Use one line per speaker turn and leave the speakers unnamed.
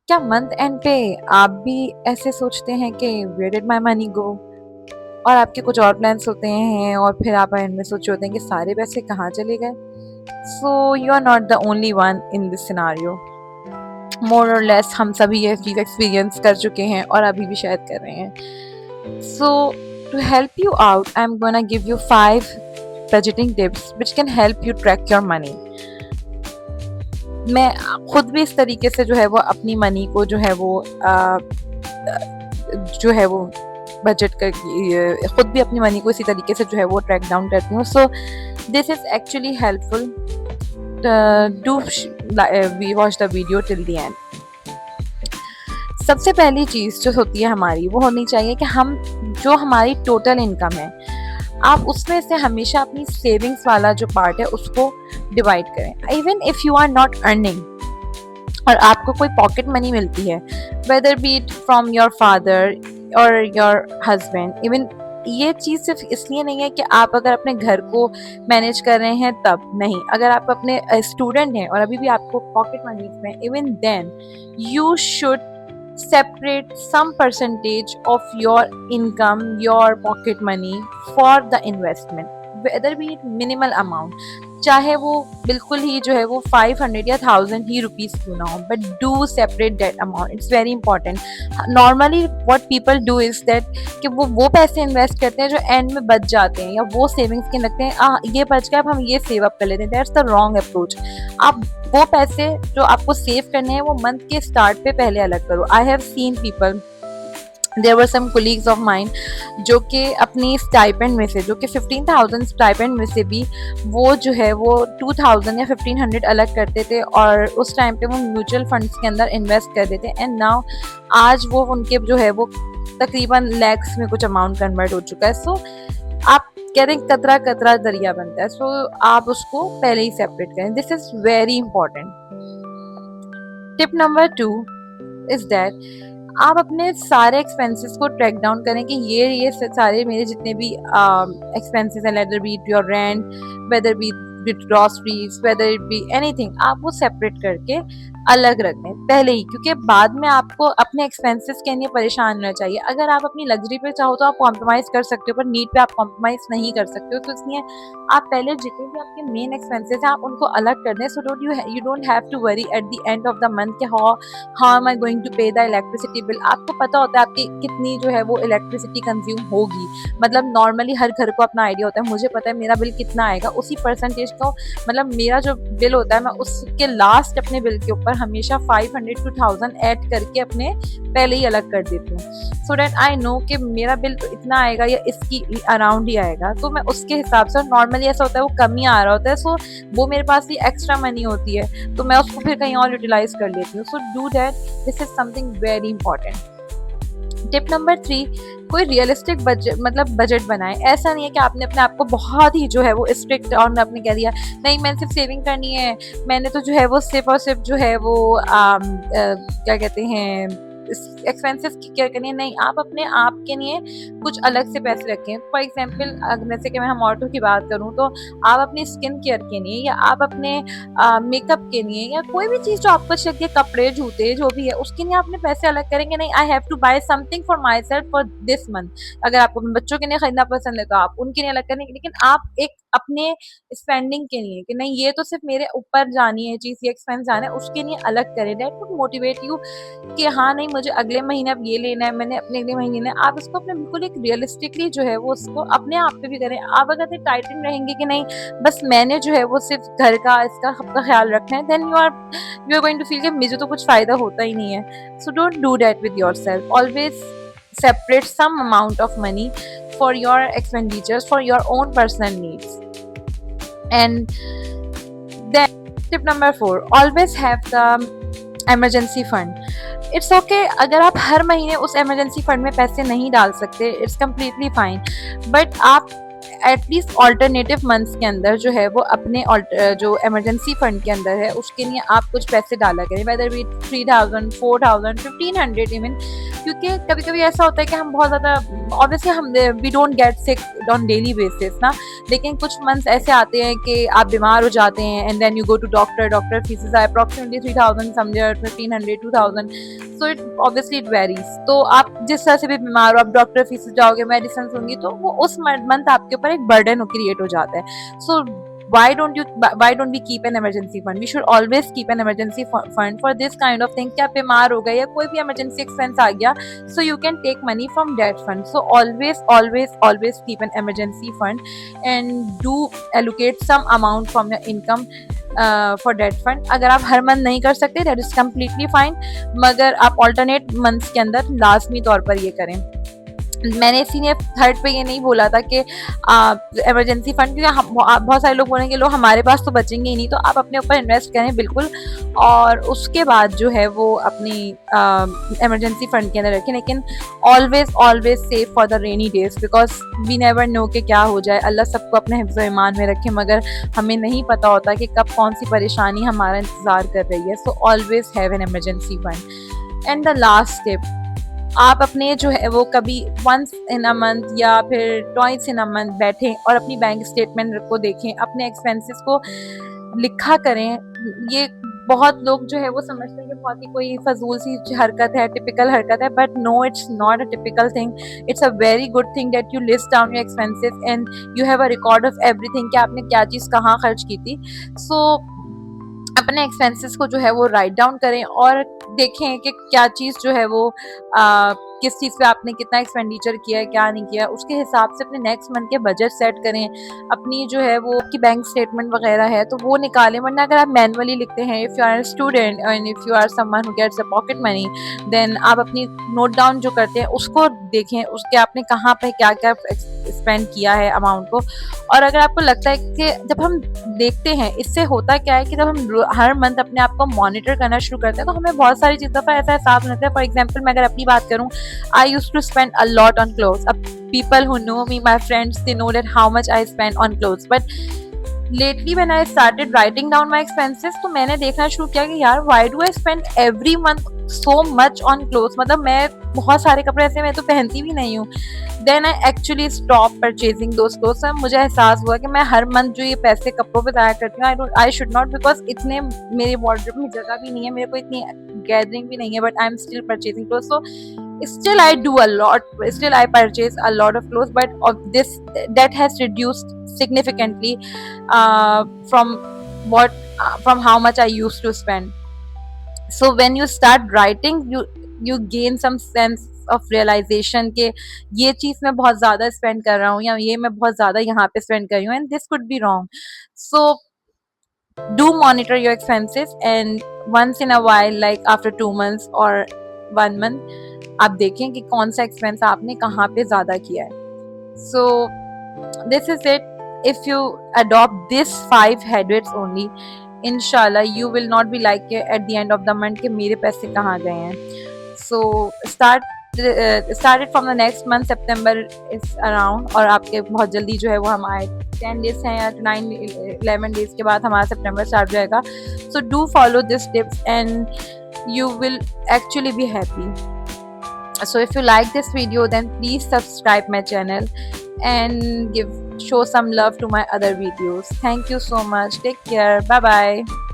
क्या month and पे आप भी ऐसे सोचते हैं कि where did my money go, और आपके कुछ और प्लान्स होते हैं और फिर आप एंड में सोच होते हैं कि सारे पैसे कहाँ चले गए? So you are not the only one in this scenario. More और लेस हम सभी ये चीज़ एक्सपीरियंस कर चुके हैं और अभी भी शायद कर रहे हैं। So to help you out I am gonna give you 5 budgeting tips which can help you track your money. मैं खुद भी इस तरीके से जो है वो अपनी मनी को जो है वो बजट कर खुद भी अपनी मनी को इसी तरीके से जो है वो ट्रैक डाउन करती हूँ। So this is actually helpful. Do we watch the video till the end. सबसे पहली चीज़ जो होती है हमारी वो होनी चाहिए कि हम जो हमारी टोटल इनकम है आप उसमें से हमेशा अपनी सेविंग्स वाला जो पार्ट है उसको डिवाइड करें। Even if you are not earning और आपको कोई पॉकेट मनी मिलती है, whether be it from your father or your husband, even ये चीज़ सिर्फ इसलिए नहीं है कि आप अगर अपने घर को मैनेज कर रहे हैं तब नहीं, अगर आप अपने स्टूडेंट हैं और अभी भी आपको पॉकेट मनी में, even then you should separate some percentage of your income, your pocket money for the investment, whether be it minimal amount, चाहे वो बिल्कुल ही जो है वो 500 या 1000 ही रुपीज़ क्यों ना हो, but do separate that amount, it's very important. Normally what people do is that कि वो पैसे इन्वेस्ट करते हैं जो एंड में बच जाते हैं या वो सेविंग्स के लगते हैं, ये बच गया अब हम ये सेव अप कर लेते हैं। That's the wrong approach. आप वो पैसे जो आपको सेव करने हैं वो मंथ के स्टार्ट पे पहले अलग करो। I have seen people, there were some colleagues of mine जो कि अपनी स्टाइपेंड में से, जो कि 15,000 स्टाइपेंड में से भी वो जो है वो 2000 या 1500 अलग करते थे और उस टाइम पे वो म्यूचुअल फंड्स के अंदर इन्वेस्ट कर देते। एंड नाउ आज वो उनके जो है वो तकरीबन लैक्स में कुछ अमाउंट कन्वर्ट हो चुका है। सो आप कहते हैं कतरा कतरा दरिया बनता है। सो आप उसको पहले ही सेपरेट करें। This is very important. Tip number 2 is that आप अपने सारे एक्सपेंसेस को ट्रैक डाउन करें कि ये सारे मेरे जितने भी एक्सपेंसेस हैं, whether be it your rent, whether be it groceries, whether it be anything, आप वो सेपरेट करके अलग रख दें पहले ही, क्योंकि बाद में आपको अपने एक्सपेंसेस के लिए परेशान होना चाहिए। अगर आप अपनी लग्जरी पे चाहो तो आप कॉम्प्रोमाइज़ कर सकते हो, पर नीड पे आप कॉम्प्रोमाइज़ नहीं कर सकते हो। तो इसलिए आप पहले जितने भी आपके मेन एक्सपेंसेस हैं आप उनको अलग कर दें। So you don't have to worry at the end of the month कि how am I going to pay the electricity bill. आपको पता होता है आपकी कितनी जो है वो इलेक्ट्रिसिटी कंज्यूम होगी। मतलब नॉर्मली हर घर को अपना आइडिया होता है, मुझे पता है मेरा बिल कितना आएगा, उसी परसेंटेज को, मतलब मेरा जो बिल होता है मैं उसके लास्ट अपने बिल के ऊपर हमेशा 500 to 1000 ऐड करके अपने पहले ही अलग कर देती हूँ। सो डैट आई नो कि मेरा बिल तो इतना आएगा या इसकी अराउंड ही आएगा, तो मैं उसके हिसाब से, नॉर्मली ऐसा होता है वो कम ही आ रहा होता है, सो वो मेरे पास ही एक्स्ट्रा मनी होती है तो मैं उसको फिर कहीं और यूटिलाइज कर लेती हूँ। So do that, this is something very important. Tip number 3, कोई रियलिस्टिक बजट, मतलब बजट बनाएं। ऐसा नहीं है कि आपने अपने आप को बहुत ही जो है वो स्ट्रिक्ट और आपने कह दिया नहीं मैंने सिर्फ सेविंग करनी है, मैंने तो जो है वो सिर्फ और सिर्फ जो है वो क्या कहते हैं एक्सपेंसेस की केयर करनी है। नहीं, आप अपने आप के लिए कुछ अलग से पैसे रखें। फॉर एग्जाम्पल जैसे कि मैं हम औरतों की बात करूँ तो आप अपनी स्किन केयर के लिए या आप अपने मेकअप के लिए या कोई भी चीज़ जो आपको अच्छी लगती है, कपड़े जूते जो भी है, उसके लिए आपने पैसे अलग करेंगे। नहीं, I have to buy something for my self for this month. अगर आपको अपने बच्चों के लिए खरीदना पसंद है तो आप उनके लिए अलग करेंगे, लेकिन आप एक अपने स्पेंडिंग के लिए कि नहीं ये तो सिर्फ मेरे ऊपर जानी है चीज़, ये एक्सपेंस जाना है, उसके लिए अलग करें। दैट वुड मोटिवेट यू कि हाँ नहीं मुझे अगले महीने अब ये लेना है, मैंने अपने अगले महीने लेना है। आप इसको अपने बिल्कुल एक रियलिस्टिकली जो है वो उसको अपने आप पे भी करें। आप अगर टाइटन रहेंगे कि नहीं बस मैंने जो है वो सिर्फ घर का इसका सबका ख्याल रखना है, then you are going to feel कि मुझे तो कुछ फायदा होता ही नहीं है। So don't do that with yourself. Always separate some amount of money for your expenditures, for your own personal needs. And then tip number 4, always have the emergency fund. It's okay अगर आप हर महीने उस emergency fund में पैसे नहीं डाल सकते, it's completely fine, but आप एटलीस्ट ऑल्टरनेटिव मंथ्स के अंदर जो है वो अपने जो इमरजेंसी फंड के अंदर है उसके लिए आप कुछ पैसे डाला करें, वेदर बी 3000, 4000, 1500 इवन, क्योंकि कभी कभी ऐसा होता है कि हम बहुत ज़्यादा, ऑब्वियसली हम we don't get sick on daily basis ना, लेकिन कुछ मंथ्स ऐसे आते हैं कि आप बीमार हो जाते हैं and then you go to doctor fees are approximately 3000 somewhere 1500 2000, so it obviously it varies. तो आप जिस तरह से भी बीमार हो, आप डॉक्टर फीसेस जाओगे, मेडिसिन होंगी, तो वो उस मंथ आपके ऊपर एक बर्डन क्रिएट हो जाता है। सो why don't we keep an emergency fund? We should always keep an emergency fund for this kind of thing कि आप बीमार हो गए या कोई भी emergency expense आ गया, so you can take money from that fund. So always keep an emergency fund and do allocate some amount from your income for that fund. अगर आप हर मंथ नहीं कर सकते that is completely fine, मगर आप alternate months के अंदर लाजमी तौर पर ये करें। मैंने इसीलिए थर्ड पे ये नहीं बोला था कि इमरजेंसी फंड, क्योंकि बहुत सारे लोग बोलेंगे लो हमारे पास तो बचेंगे ही नहीं, तो आप अपने ऊपर इन्वेस्ट करें बिल्कुल, और उसके बाद जो है वो अपनी इमरजेंसी फंड के अंदर रखें, लेकिन always save for the rainy days, because we never know कि क्या हो जाए। अल्लाह सबको अपने हिफ्ज़ ईमान में रखे, मगर हमें नहीं पता होता कि कब कौन सी परेशानी हमारा इंतज़ार कर रही है। So always have an emergency fund. And the last tip, आप अपने जो है वो कभी वंस इन अ मंथ या फिर ट्वाइस इन अ मंथ बैठें और अपनी बैंक स्टेटमेंट को देखें, अपने एक्सपेंसेस को लिखा करें। ये बहुत लोग जो है वो समझते हैं कि बहुत ही कोई फजूल सी हरकत है, टिपिकल हरकत है, but no, it's not a typical thing. It's a very good thing that you list down your expenses and you have a record of everything कि आपने क्या चीज़ कहाँ खर्च की थी। सो अपने एक्सपेंसेस को जो है वो राइट डाउन करें और देखें कि क्या चीज़ जो है वो किस चीज़ पे आपने कितना एक्सपेंडिचर किया है, क्या नहीं किया, उसके हिसाब से अपने नेक्स्ट मंथ के बजट सेट करें। अपनी जो है वो की बैंक स्टेटमेंट वगैरह है तो वो निकालें, वरना अगर आप मैनुअली लिखते हैं, if you are student and if you are someone who gets a pocket money, then आप अपनी नोट डाउन जो करते हैं उसको देखें, उसके आपने कहाँ पे क्या क्या स्पेंड किया है अमाउंट को। और अगर आपको लगता है कि जब हम देखते हैं, इससे होता क्या है कि जब हम हर मंथ अपने आप को मॉनिटर करना शुरू करते हैं तो हमें बहुत सारी चीज़ों पर ऐसा एहसास होता है। फॉर एग्जाम्पल मैं अगर अपनी बात करूँ, I use to spend a lot on clothes. अब people who know me, my friends, they know that how much I spend on clothes, but lately when I started writing down my expenses, तो मैंने देखना शुरू किया कि यार why do I spend every month so much on clothes, मतलब मैं बहुत सारे कपड़े ऐसे मैं तो पहनती भी नहीं हूँ। Then I actually stop purchasing those clothes. मुझे एहसास हुआ कि मैं हर मंथ जो ये पैसे कपड़ों पे ज़ाया करती हूँ, आई शुड नॉट, बिकॉज इतने मेरे वार्डरोब में जगह भी नहीं है, मेरे को इतनी गैदरिंग भी नहीं है, but I am still purchasing clothes. So still I do a lot, still I purchase a lot of clothes, but of this that has reduced significantly from what from how much I used to spend. So when you start writing, you gain some sense of realization कि ये चीज़ मैं बहुत ज़्यादा spend कर रहा हूँ या ये मैं बहुत ज़्यादा यहाँ पे स्पेंड कर रही हूँ, and this could be wrong. So do monitor your expenses, and once in a while, like after 2 months or 1 month, आप देखें कि कौन सा एक्सपेंस आपने कहाँ पे ज़्यादा किया है। So this is it. If you adopt this 5 habits only, इंशाल्लाह you will not be like at the end of the month कि मेरे पैसे कहाँ गए हैं। So started from the next month, September is around, और आपके बहुत जल्दी जो है वो हमारे 10 डेज हैं या 9-11 डेज के बाद हमारा सितंबर स्टार्ट हो जाएगा। So do follow this tips and you will actually be happy. So if you like this video, then please subscribe my channel and show some love to my other videos. Thank you so much. Take care. Bye bye.